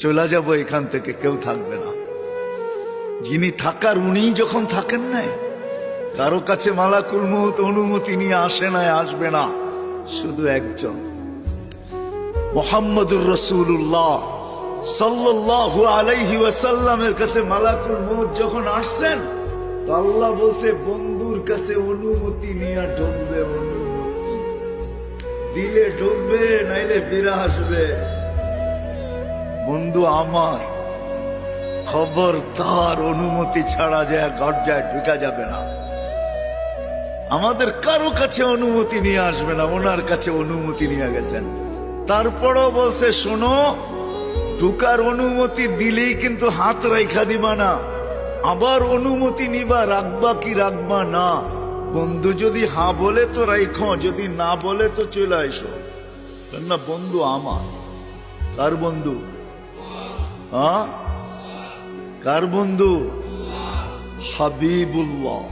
চলে যাব এখান থেকে, কেউ থাকবে না। যিনি থাকার উনি যখন থাকেন নাই, কারো কাছে মালাকুল মউত অনুমতি নিয়ে আসে নাই, আসবে না। শুধু একজন মুহাম্মদুর রাসূলুল্লাহ সাল্লাল্লাহু আলাইহি ওয়াসাল্লামের কাছে মালাকুল মউত যখন আসছেন, তো আল্লাহ বলছে বন্ধুর কাছে অনুমতি নিয়ে ঢুকবে। অনুমতি দিলে ঢুকবে, নাইলে ফিরে আসবে। বন্ধু আমার, খবরদার অনুমতি ছাড়া যায় গর্জায় ঢুকা যাবে না। আমাদের কারো কাছে অনুমতি নিয়ে আসবে না, ওনার কাছে অনুমতি নিয়ে গেছেন। তারপরও বলছে শোনো, ঢুকার অনুমতি দিলেই কিন্তু হাত রাইখা দিবা না, আবার অনুমতি নিবা, রাখবা কি রাখবা না। বন্ধু যদি হা বলে তো রাইখো, যদি না বলে তো চলে আইসো। না বন্ধু আমার। কার বন্ধু? হ্যাঁ, কার বন্ধু? হাবিবুল্লাহ।